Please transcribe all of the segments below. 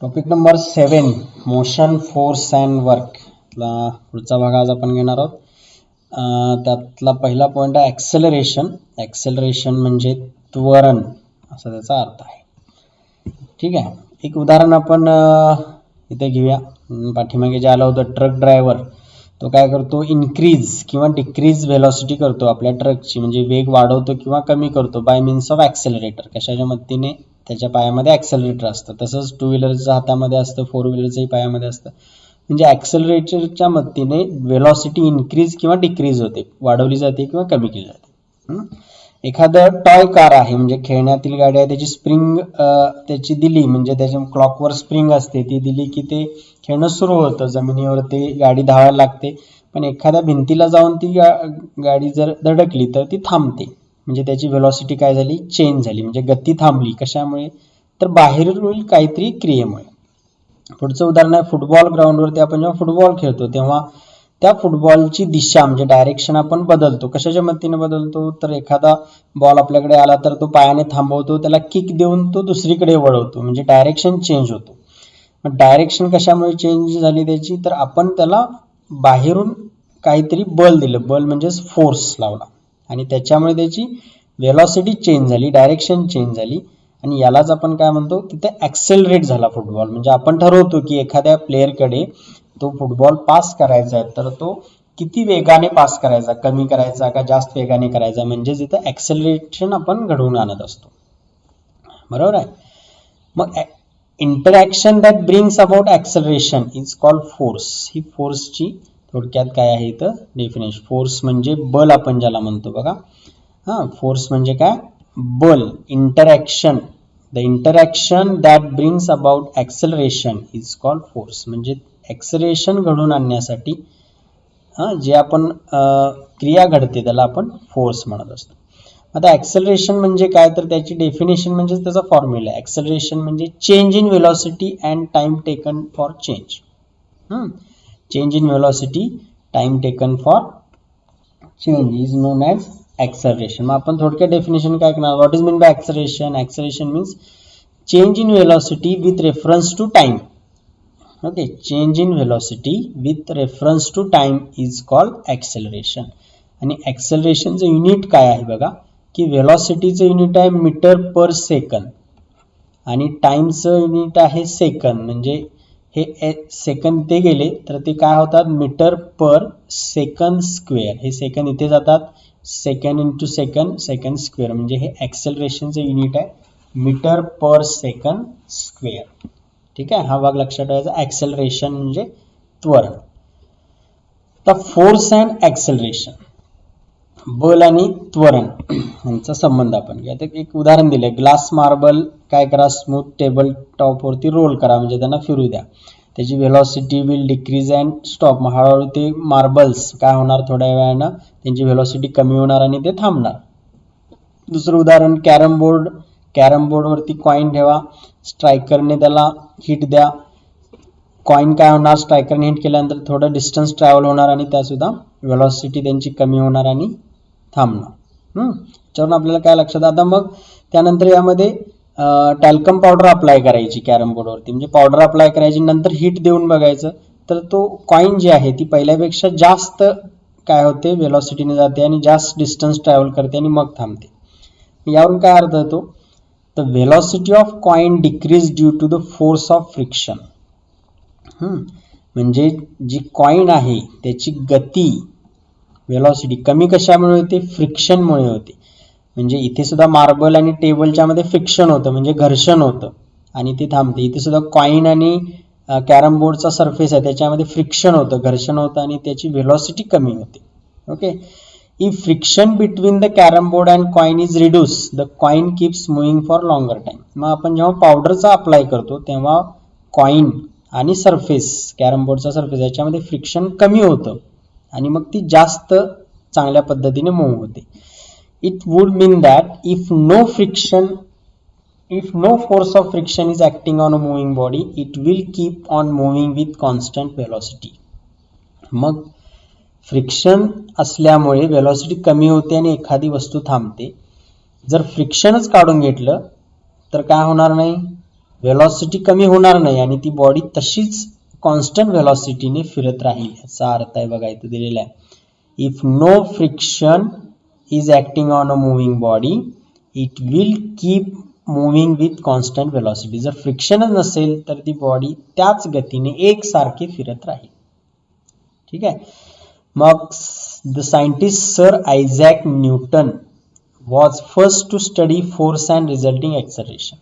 Topic number 7 motion force and work पुढचा भाग आज आपण घेणार आहोत. त्यातला पहिला पॉईंट आहे ॲक्सेलरेशन. ॲक्सेलरेशन म्हणजे त्वरण असा त्याचा अर्थ आहे. ठीक आहे, एक उदाहरण आपण इथे घेऊया. पाठीमागे जे आलं होतं ट्रक ड्रायव्हर, तो काय करतो, इन्क्रीज किंवा डिक्रीज व्हेलॉसिटी करतो आपल्या ट्रकची, म्हणजे वेग वाढवतो किंवा कमी करतो बाय मीन्स ऑफ ॲक्सेलरेटर. कशाच्या मदतीने? त्याच्या पायामध्ये ॲक्सेलरेटर असतं. तसंच टू व्हीलरच्या हातामध्ये असतं, फोर व्हीलरच्याही पायामध्ये असतं. म्हणजे ॲक्सेलरेटरच्या मदतीने व्हेलॉसिटी इन्क्रीज किंवा डिक्रीज होते, वाढवली जाते किंवा कमी केली जाते. एखादं टॉय कार आहे, म्हणजे खेळण्यातील गाडी आहे, त्याची स्प्रिंग त्याची दिली, म्हणजे त्याच्या क्लॉकवर स्प्रिंग असते, ती दिली की ते खेळणं सुरू होतं, जमिनीवर ते गाडी धावायला लागते. पण एखाद्या भिंतीला जाऊन ती गाडी जर धडकली तर ती थांबते, म्हणजे त्याची व्हेलॉसिटी काय झाली, चेंज झाली, म्हणजे गती थांबली. कशामुळे? तर बाहेरील काहीतरी क्रियेमुळे. पुढचं उदाहरण आहे फुटबॉल ग्राउंडवरती आपण जेव्हा फुटबॉल खेळतो तेव्हा त्या फुटबॉलची दिशा म्हणजे डायरेक्शन आपण बदलतो. कशाच्या मदतीने बदलतो? तर एखादा बॉल आपल्याकडे आला तर तो पायाने थांबवतो, त्याला किक देऊन तो दुसरीकडे वळवतो, म्हणजे डायरेक्शन चेंज होतो. मग डायरेक्शन कशामुळे चेंज झाली त्याची? तर आपण त्याला बाहेरून काहीतरी बल दिलं, बल म्हणजे फोर्स लावला, आणि त्याच्यामुळे त्याची व्हेलॉसिटी चेंज झाली, डायरेक्शन चेंज झाली, आणि यालाच आपण काय म्हणतो, तिथे ॲक्सेलरेट झाला फुटबॉल. म्हणजे आपण ठरवतो की एखाद्या प्लेअरकडे तो फुटबॉल पास करायचा आहे, तर तो किती वेगाने पास करायचा, कमी करायचा का जास्त वेगाने करायचा, म्हणजे इथे ॲक्सेलरेशन आपण घडवून आणत असतो. बरोबर आहे. मग interaction that brings about acceleration is called force. ही फोर्सची थोडक्यात काय आहे इथं डेफिनेशन. फोर्स म्हणजे बल आपण ज्याला म्हणतो बघा. फोर्स म्हणजे काय? बल. Interaction, the interaction that brings about acceleration is called force. म्हणजे ॲक्सेलरेशन घडून आणण्यासाठी जे आपण क्रिया घडते त्याला आपण फोर्स म्हणत असतो. आता ॲक्सेलरेशन म्हणजे काय? तर त्याची डेफिनेशन म्हणजे त्याचा फॉर्म्युला आहे. ॲक्सेलरेशन म्हणजे change in velocity and time taken for change. Change in velocity, time taken for change is known as acceleration. मग आपण थोडक्यात डेफिनेशन काय करणार? What is mean by acceleration? Acceleration means change in velocity with reference to time. Okay, change in velocity with reference to time is called acceleration. आणि ॲक्सेलरेशनचं unit काय आहे बघा, की व्हेलॉसिटीचं युनिट आहे मीटर पर सेकंद, आणि टाइमचं युनिट आहे सेकंद. म्हणजे हे सेकंद ते गेले तर ते काय होतात, मीटर पर सेकंद स्क्वेअर. हे सेकंद इथे जातात, second into second, second square, म्हणजे हे ॲक्सेलरेशनचं युनिट आहे मीटर पर सेकंद स्क्वेअर. ठीक आहे, हा भाग लक्षात ठेवायचा. ॲक्सेलरेशन म्हणजे त्वरण. तर फोर्स अँड ॲक्सेलरेशन, बल आणि त्वरण यांचा संबंध आपण घ्या. तर एक उदाहरण दिले, ग्लास मार्बल काय करा, स्मूथ टेबल टॉपवरती रोल करा, म्हणजे त्यांना फिरू द्या. त्याची velocity will decrease and stop. मग हळूहळू ते मार्बल्स काय होणार, थोड्या वेळानं त्यांची व्हेलॉसिटी कमी होणार आणि ते थांबणार. दुसरं उदाहरण कॅरम बोर्ड. कॅरम बोर्डवरती कॉईन ठेवा, स्ट्रायकरने त्याला हिट द्या. कॉईन काय होणार, स्ट्रायकरने हिट केल्यानंतर थोडं डिस्टन्स ट्रॅव्हल होणार आणि त्यासुद्धा व्हेलॉसिटी त्यांची कमी होणार आणि थांबणार. त्याच्यावरून आपल्याला काय लक्षात? आता मग त्यानंतर यामध्ये टॅल्कम पावडर अप्लाय करायची कॅरम बोर्डवरती, म्हणजे पावडर अप्लाय करायची, नंतर हिट देऊन बघायचं, तर तो कॉईन जी आहे ती पहिल्यापेक्षा जास्त काय होते, व्हेलॉसिटीने जाते आणि जास्त डिस्टन्स ट्रॅव्हल करते आणि मग थांबते. यावरून काय अर्थ होतो, the velocity of coin decrease due to the force of friction. म्हणजे जी कॉईन आहे त्याची गती, व्हेलॉसिटी कमी कशामुळे होते? फ्रिक्शनमुळे होते. म्हणजे इथे सुद्धा मार्बल आणि टेबलच्या मध्ये फ्रिक्शन होतं, म्हणजे घर्षण होतं आणि ते थांबते. इथे सुद्धा कॉईन आणि कॅरम बोर्डचा सरफेस आहे त्याच्यामध्ये फ्रिक्शन होतं, घर्षण होतं आणि त्याची व्हेलॉसिटी कमी होते. Okay, if friction between the carrom board and coin is reduce, the coin keeps moving for longer time. मग आपण जेव्हा पावडरचा अप्लाय करतो तेव्हा कॉईन आणि सरफेस, कॅरम बोर्डचा सरफेस, याच्यामध्ये फ्रिक्शन कमी होतं आणि मग ती जास्त चांगल्या पद्धतीने मूव्ह होते. It would mean that if no force of friction is acting on a moving body, it will keep on moving with constant velocity. मग फ्रिक्शन असल्यामुळे व्हेलॉसिटी कमी होते आणि एखादी वस्तू थांबते. जर फ्रिक्शनच काढून घेतलं तर काय होणार नाही, व्हेलॉसिटी कमी होणार नाही आणि ती बॉडी तशीच कॉन्स्टंट व्हेलॉसिटीने फिरत राहील. याचा अर्थ आहे बघा इथे दिलेला आहे, if no friction is acting on a moving body it will keep moving with constant velocity. जर फ्रिक्शनच नसेल तर ती बॉडी त्याच गतीने एकसारखी फिरत राहील. ठीक आहे. मग the scientist sir Isaac Newton was first to study force and resulting acceleration.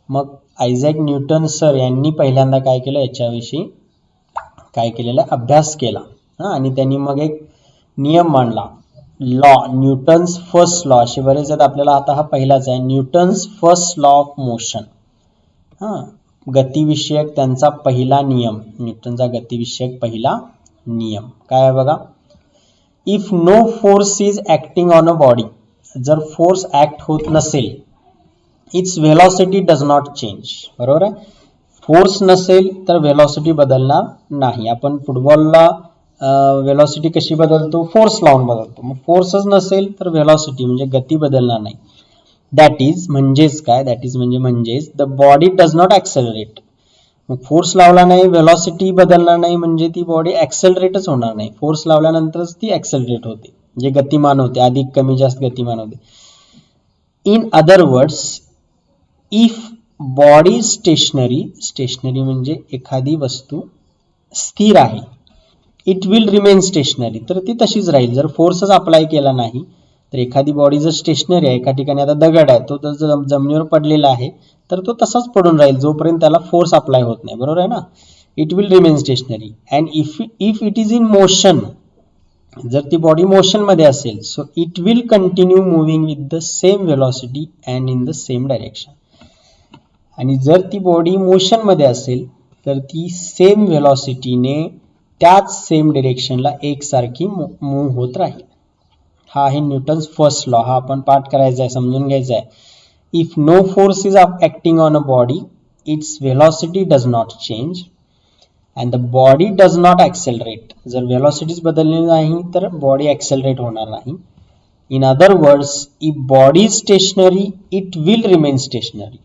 मग आयझॅक न्यूटन सर यांनी पहिल्यांदा काय केलं, याच्याविषयी काय केलेला अभ्यास केला आणि त्यांनी मग एक नियम मांडला, लॉ, न्यूटन्स फर्स्ट लॉ. असे बरेच आहेत आपल्याला, आता हा पहिलाच आहे, Newton's first law of motion. गतिविषयक त्यांचा पहिला नियम, न्यूटनचा गतिविषयक पहिला नियम काय आहे बघा, if no force is acting on a body, जर फोर्स ऍक्ट होत नसेल, its velocity does not change. बरोबर आहे. फोर्स नसेल तर व्हेलॉसिटी बदलणार नाही. आपण फुटबॉलला व्हेलॉसिटी कशी बदलतो, फोर्स लावून बदलतो. मग फोर्सच नसेल तर व्हेलॉसिटी म्हणजे गती बदलणार नाही. दॅट इज म्हणजेच काय, दॅट इज म्हणजेच the body does not accelerate. मग फोर्स लावला नाही, व्हेलॉसिटी बदलणार नाही, म्हणजे ती बॉडी ऍक्सेलरेटच होणार नाही. फोर्स लावल्यानंतरच ती ऍक्सेलरेट होते, म्हणजे गतिमान होते, अधिक कमी जास्त गतिमान होते. In other words, if body stationary, stationary म्हणजे एखादी वस्तू स्थिर आहे, इट विल रिमेन स्टेशनरी, तर ती तशीच राहील. जर फोर्सच अप्लाय केला नाही तर एखादी बॉडी जर स्टेशनरी आहे, एका ठिकाणी आता दगड आहे, तो जर जमिनीवर पडलेला आहे तर तो तसाच पडून राहील जोपर्यंत त्याला फोर्स अप्लाय होत नाही. बरोबर आहे ना. It will remain stationery. And if it is in motion, जर ती बॉडी मोशन मध्ये असेल, so it will continue moving with the same velocity and in the same direction. आणि जर ती बॉडी मोशन मध्ये असेल तर ती सेम व्हेलॉसिटीने त्याच सेम डिरेक्शनला एकसारखी मूव्ह होत राहील. हा आहे न्यूटन्स फर्स्ट लॉ. हा आपण पाठ करायचा आहे, समजून घ्यायचा आहे. If no force is acting on a body its velocity does not change and the body does not accelerate. जर व्हेलॉसिटीज बदलली नाही तर बॉडी ऍक्सेलरेट होणार नाही. In other words, if body is stationary it will remain stationary.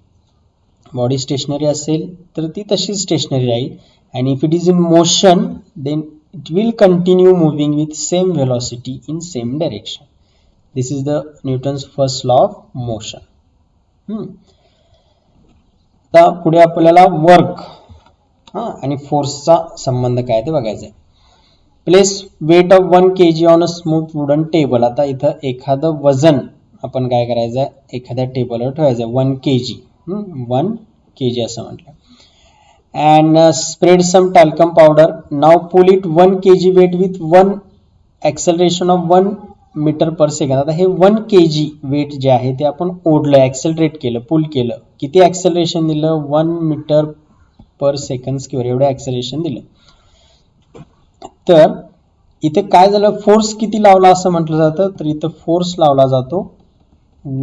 Body stationary असेल तर ती तशीच स्टेशनरी राहील. and if it is in motion then it will continue moving with same velocity in same direction. This is the Newton's first law of motion. आता पुढे आपल्याला work आणि फोर्सचा संबंध काय ते बघायचं आहे. Place weight of 1 kg on a smooth wooden table. आता इथं एखादं वजन आपण काय करायचं आहे, एखाद्या टेबलवर ठेवायचं आहे. 1 kg, 1 kg असं म्हटलं. and spread some talcum powder. Now pull it 1 kg weight with 1 acceleration of 1 meter per second. आता हे 1 kg weight जे आहे ते आपण ओढलं, ऍक्सेलरेट केलं, पुल केलं. किती ऍक्सेलरेशन दिलं, 1 मीटर पर सेकंड स्क्वेअर एवढं ऍक्सेलरेशन दिलं. तर इथे काय झालं, फोर्स किती लावला असं म्हटलं जातं, तर इथं फोर्स लावला जातो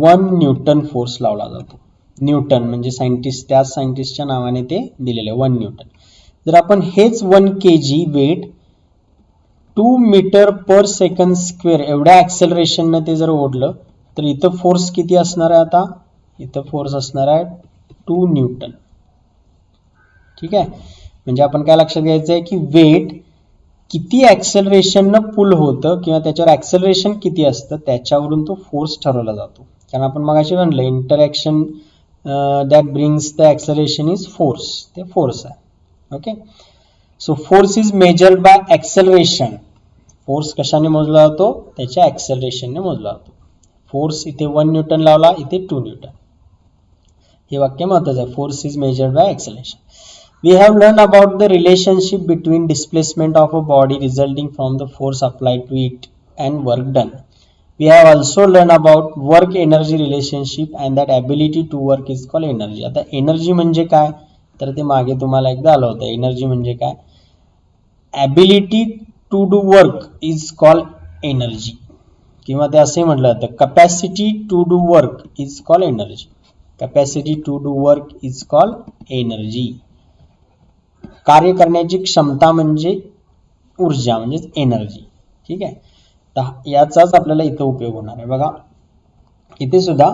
1 न्यूटन फोर्स लावला जातो. न्यूटन म्हणजे सायंटिस्ट, त्या सायंटिस्टच्या नावाने ते दिलेलं आहे 1 न्यूटन. जर आपण हेच 1 kg वेट 2 मीटर पर सेकंड स्क्वेअर एवढ्या ऍक्सेलरेशनने ते जर ओढलं तर इथं फोर्स किती असणार आहे, आता इथं फोर्स असणार आहे 2 न्यूटन. ठीक आहे. म्हणजे आपण काय लक्षात घ्यायचं आहे की वेट किती ऍक्सेलरेशननं पुल होतं किंवा त्याच्यावर ऍक्सेलरेशन किती असतं त्याच्यावरून तो फोर्स ठरवला जातो. कारण आपण मगाशी म्हणलं interaction that brings the acceleration is force. ते फोर्स आहे. Okay. So force is measured by acceleration. Force कशाने मोजला जातो, त्याच्या ऍक्सेलरेशनने मोजला जातो. फोर्स इथे 1 न्यूटन लावला, इथे 2 न्यूटन. हे वाक्य महत्त्वाचं आहे. Force is measured by acceleration. We have learned about the relationship between displacement of a body resulting from the force applied to it and work done. We have also learned about work energy relationship and that ability to work is called energy. आता energy म्हणजे काय, तर ते मागे तुम्हाला एकदा आलं होतं. एनर्जी म्हणजे काय, ability to do work is called energy, किंवा ते असे म्हटलं जातं capacity to do work is called energy. Capacity to do work is called energy. कार्य करण्याची क्षमता म्हणजे ऊर्जा म्हणजेच एनर्जी. ठीक आहे. याचाच आपल्याला इथं उपयोग होणार आहे. बघा इथे सुद्धा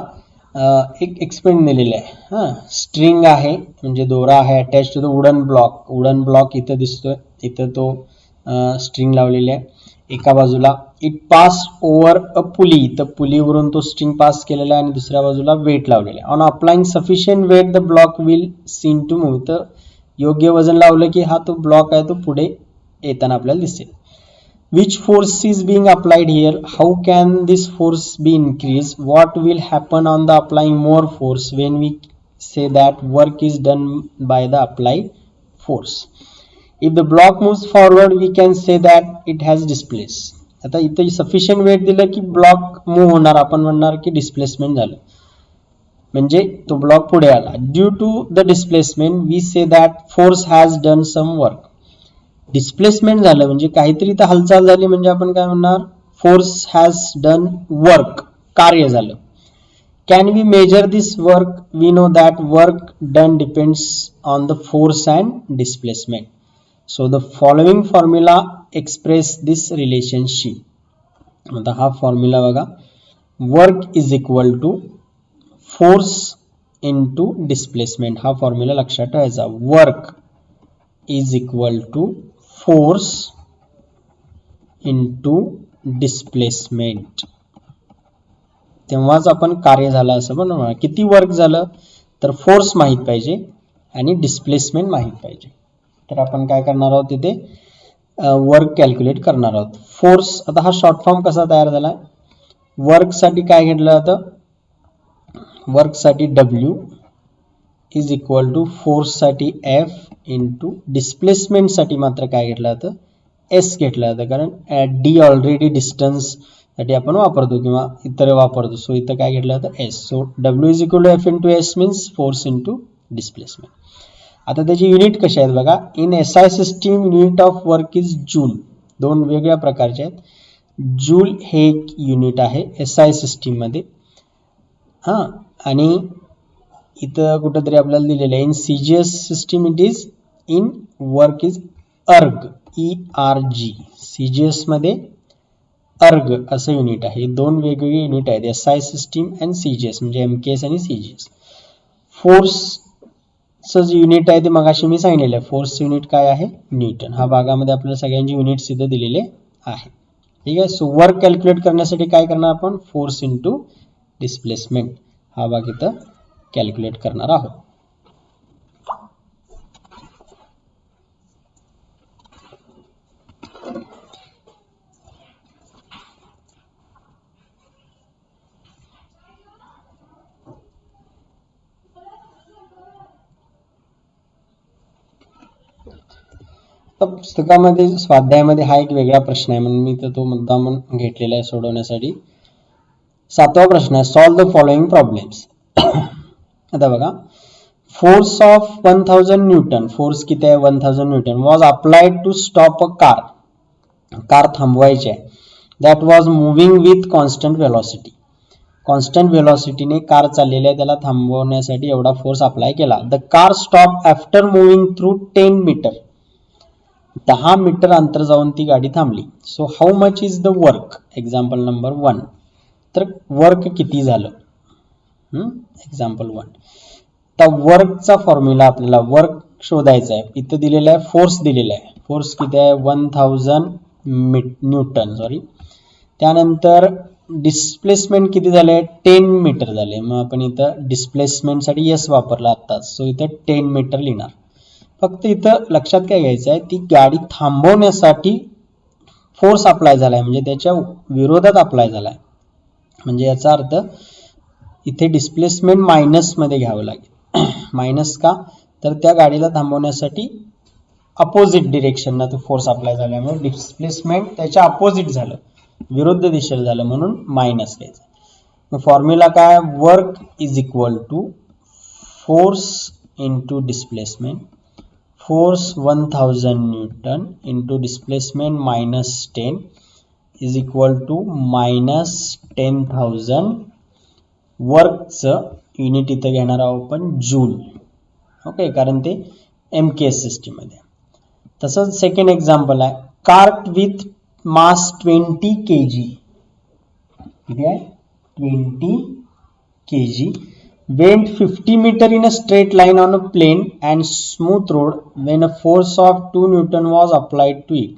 एक एक्सपेरिमेंट दिलेला आहे. हां, स्ट्रिंग आहे म्हणजे दोरा आहे attach to the wooden block इथं दिसतोय. इथं तो स्ट्रिंग लावलेली आहे. एका बाजूला it pass over a pulley, तर पुलीवरून तो स्ट्रिंग पास केलेला आहे आणि दुसऱ्या बाजूला वेट लावलेला आहे. On applying sufficient weight the block will seen to move, तर योग्य वजन लावलं की हा तो ब्लॉक आहे तो पुढे येताना आपल्याला दिसेल. Which force is being applied here? How can this force be increased? What will happen on the applying more force when we say that work is done by the applied force? If the block moves forward, we can say that it has displaced. आता इथे sufficient weight दिलं की block move होणार, आपण म्हणणार की displacement झालं, म्हणजे तो ब्लॉक पुढे आला. Due to the displacement we say that force has done some work. Displacement झालं म्हणजे काहीतरी तर हालचाल झाली, म्हणजे आपण काय म्हणणार, फोर्स हॅज डन वर्क, कार्य झालं. Can we measure this work? We know that work done depends on the force and displacement. So the following formula express this relationship. आता हा फॉर्म्युला बघा, work is equal to force into displacement. हा formula लक्षात ठेवायचा. Work is equal to force into displacement. तेव्हाच आपण कार्य झालं असं म्हणणार. किती वर्क झालं तर फोर्स माहित पाहिजे आणि डिस्प्लेसमेंट माहित पाहिजे. तर आपण काय करणार आहोत, तिथे वर्क कॅल्क्युलेट करणार आहोत. फोर्स, आता हा शॉर्ट फॉर्म कसा तयार झाला, वर्कसाठी काय घेतलं जातं, वर्कसाठी W इज इक्वल टू फोर्ससाठी F इंटू डिस्प्लेसमेंटसाठी मात्र काय घेतलं जातं, S घेतलं जातं, कारण D ऑलरेडी डिस्टन्स साठी आपण वापरतो किंवा इतर वापरतो. सो इथं काय घेतलं जातं, S. So W is equal to F into S means force into displacement. आता त्याची युनिट कशी आहेत बघा. In SI system unit of work is joule. दोन वेगळ्या प्रकारचे आहेत. जूल हे एक युनिट आहे SI सिस्टीम मध्ये. हां, आणि इथं कुठंतरी आपल्याला दिलेलं आहे in CGS system it is in work is अर्ग, ERG. CGS मध्ये अर्ग असं युनिट आहे. दोन वेगवेगळे युनिट आहेत, SI सिस्टीम अँड CGS, म्हणजे MKS आणि CGS. फोर्सचं जे युनिट आहे ते मगाशी मी सांगितलेलं आहे. फोर्स युनिट काय आहे, न्यूटन. हा भागामध्ये आपल्याला सगळ्यांची युनिट्स इथं दिलेले आहे. ठीक आहे. सो वर्क कॅल्क्युलेट करण्यासाठी काय करणार आपण, फोर्स इंटू डिस्प्लेसमेंट हा भाग इथं कॅल्क्युलेट करणार आहोत. पुस्तकामध्ये स्वाध्यायामध्ये हा एक वेगळा प्रश्न आहे म्हणून मी तो मुद्दाम घेतलेला आहे सोडवण्यासाठी. 7वा प्रश्न आहे, सॉल्व द फॉलोइंग प्रॉब्लेम्स. आता बघा, फोर्स ऑफ 1000 न्यूटन, फोर्स किती आहे 1000 newton, was applied to stop a car. Car थांबवायची आहे. That was moving with constant velocity. Constant व्हेलॉसिटीने कार चाललेली आहे, त्याला थांबवण्यासाठी एवढा फोर्स अप्लाय केला. The car stop after moving through 10 metre. 10 metre अंतर जाऊन ती गाडी थांबली. So how much is the work. Example number 1. तर वर्क किती झालं, एक्झाम्पल 1. तर वर्कचा फॉर्म्युला आपल्याला वर्क शोधायचा आहे. इथं दिलेला आहे फोर्स दिलेला आहे. फोर्स किती आहे 1000 न्यूटन सॉरी. त्यानंतर डिस्प्लेसमेंट किती झाले 10 मीटर झाले. मग आपण इथं डिस्प्लेसमेंटसाठी S वापरला आत्ताच. सो इथं 10 मीटर लिहिणार. फक्त इथं लक्षात काय घ्यायचं आहे, ती गाडी थांबवण्यासाठी फोर्स अप्लाय झालाय म्हणजे त्याच्या विरोधात अप्लाय झालाय. म्हणजे याचा अर्थ इथे डिस्प्लेसमेंट मायनस मध्ये घ्यावं लागेल. मायनस का, तर त्या गाडीला थांबवण्यासाठी अपोजिट डिरेक्शनला तो फोर्स अप्लाय झाल्यामुळे डिस्प्लेसमेंट त्याच्या अपोजिट झालं, विरुद्ध दिशेला झालं, म्हणून मायनस घ्यायचं. मग फॉर्म्युला काय, work is equal to force into displacement. Force 1000 newton into displacement minus 10 is equal to minus 10,000. वर्कचं युनिट इथं घेणार आहोत आपण जूल. ओके, कारण ते MKS सिस्टीम मध्ये. तसंच सेकंड एक्झाम्पल आहे, कार्ट विथ मास 20 kg. किती आहे 20 kg went 50 meter in a straight line on a plain and smooth road when a force of 2 Newton was applied to it.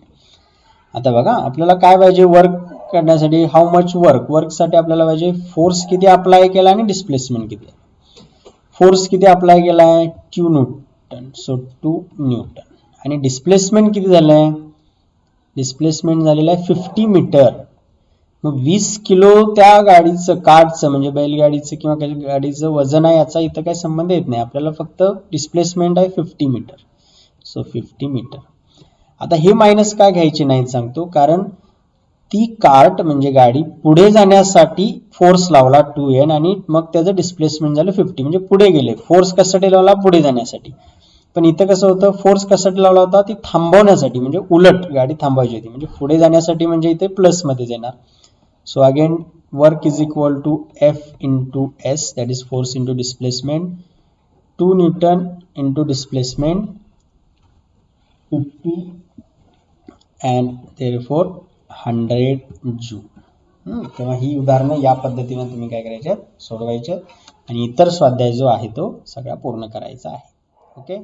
आता बघा आपल्याला काय पाहिजे वर्क करण्यासाठी, हाऊ मच वर्क साठी आपल्याला पाहिजे फोर्स किती अप्लाय केला आणि डिस्प्लेसमेंट किती. फोर्स किती अप्लाय केलाय 2 न्यूटन, सो 2 न्यूटन. आणि डिस्प्लेसमेंट किती झालंय, डिस्प्लेसमेंट झालेलं आहे 50 मीटर. मग 20 किलो त्या गाडीचं कार्टचं म्हणजे बैलगाडीचं किंवा गाडीचं वजन आहे, याचा इथं काही संबंध येत नाही. आपल्याला फक्त डिस्प्लेसमेंट आहे 50 मीटर, सो 50 मीटर. आता हे मायनस का घ्यायचे नाहीत सांगतो, कारण ती कार्ट म्हणजे गाडी पुढे जाण्यासाठी फोर्स लावला 2n आणि मग त्याचं डिस्प्लेसमेंट झालं 50, म्हणजे पुढे गेले. फोर्स कशासाठी लावला, पुढे जाण्यासाठी. पण इथं कसं होतं, फोर्स कशासाठी लावला होता, ती थांबवण्यासाठी, म्हणजे उलट गाडी थांबवायची होती. म्हणजे पुढे जाण्यासाठी म्हणजे इथे प्लस मध्ये येणार. So again work is equal to F into S, that is force into displacement. 2 newton into displacement 50 and therefore 100 joule. तेव्हा ही उदाहरणं या पद्धतीने तुम्ही काय करायचे, सोडवायचे आणि इतर स्वाध्याय जो आहे तो सगळा पूर्ण करायचा आहे. ओके.